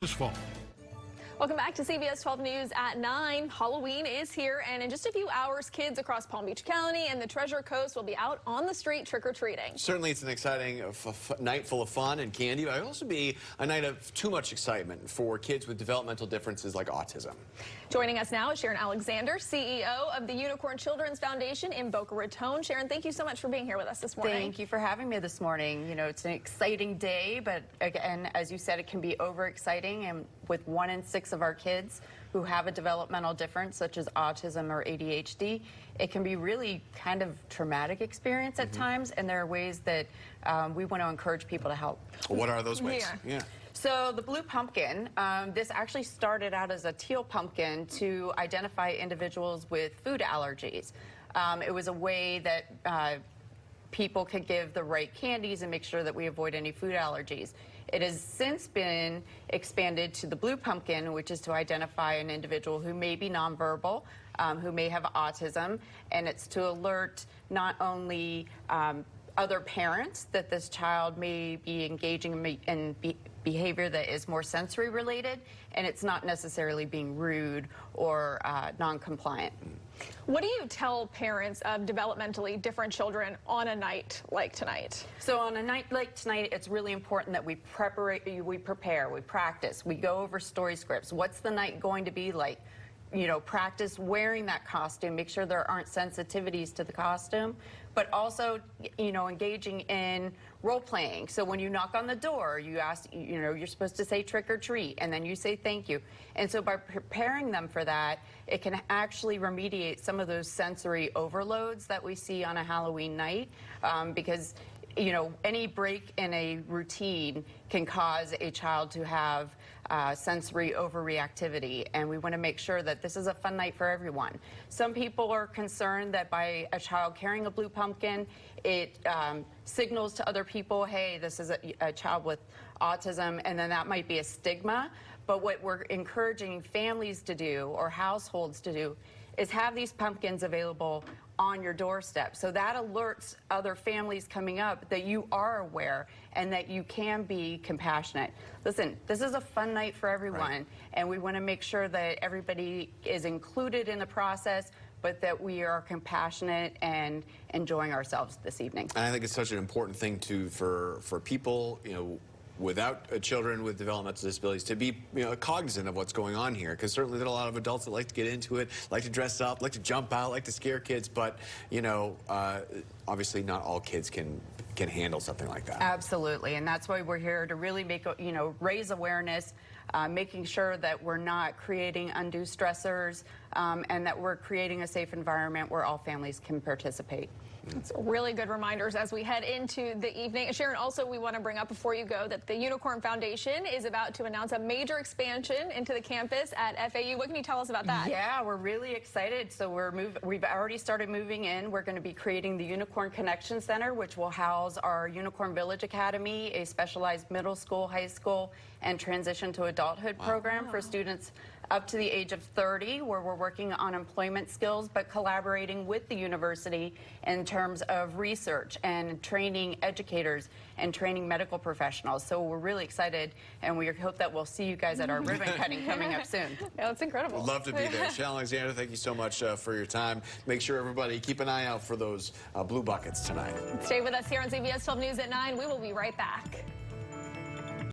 this fall. Welcome back to CBS 12 News at 9. Halloween is here, and in just a few hours, kids across Palm Beach County and the Treasure Coast will be out on the street trick-or-treating. Certainly, it's an exciting night full of fun and candy, but it'll also be a night of too much excitement for kids with developmental differences like autism. Joining us now is Sharon Alexander, CEO of the Unicorn Children's Foundation in Boca Raton. Sharon, thank you so much for being here with us this morning. Thank you for having me this morning. You know, it's an exciting day, but again, as you said, it can be overexciting, and with 1 in 6 of our kids who have a developmental difference, such as autism or ADHD, it can be really kind of traumatic experience at times, and there are ways that we want to encourage people to help. What are those ways? Yeah. So the blue pumpkin, this actually started out as a teal pumpkin to identify individuals with food allergies. It was a way that people could give the right candies and make sure that we avoid any food allergies. It has since been expanded to the blue pumpkin, which is to identify an individual who may be nonverbal, who may have autism, and it's to alert not only other parents that this child may be engaging in behavior that is more sensory related, and it's not necessarily being rude or non-compliant. What do you tell parents of developmentally different children on a night like tonight? So on a night like tonight, it's really important that we prepare, we practice, we go over story scripts. What's the night going to be like? You know, practice wearing that costume, make sure there aren't sensitivities to the costume, but also, you know, engaging in role playing. So when you knock on the door, you ask, you know, you're supposed to say trick or treat, and then you say thank you. And so by preparing them for that, it can actually remediate some of those sensory overloads that we see on a Halloween night, because you know, any break in a routine can cause a child to have sensory overreactivity, and we want to make sure that this is a fun night for everyone. Some people are concerned that by a child carrying a blue pumpkin, it signals to other people, hey, this is a child with autism, and then that might be a stigma. But what we're encouraging families to do or households to do is have these pumpkins available on your doorstep. So that alerts other families coming up that you are aware and that you can be compassionate. Listen, this is a fun night for everyone, and we want to make sure that everybody is included in the process, but that we are compassionate and enjoying ourselves this evening. And I think it's such an important thing for people, you know, without children with developmental disabilities to be, you know, cognizant of what's going on here, because certainly there are a lot of adults that like to get into it, like to dress up, like to jump out, like to scare kids, but you know, obviously not all kids can handle something like that. Absolutely, and that's why we're here to really make, you know, raise awareness, making sure that we're not creating undue stressors, and that we're creating a safe environment where all families can participate. It's really good reminders as we head into the evening. Sharon, also we want to bring up before you go that the Unicorn Foundation is about to announce a major expansion into the campus at FAU. What can you tell us about that? Yeah, we're really excited. So we've already started moving in. We're going to be creating the Unicorn Connection Center, which will house our Unicorn Village Academy, a specialized middle school, high school, and transition to adulthood program for students up to the age of 30, where we're working on employment skills, but collaborating with the university in terms of research and training educators and training medical professionals. So we're really excited, and we hope that we'll see you guys at our ribbon cutting coming up soon. Yeah, that's incredible. We'd love to be there. Sharon Alexander, thank you so much for your time. Make sure everybody keep an eye out for those blue buckets tonight. Stay with us here on CBS 12 News at 9. We will be right back.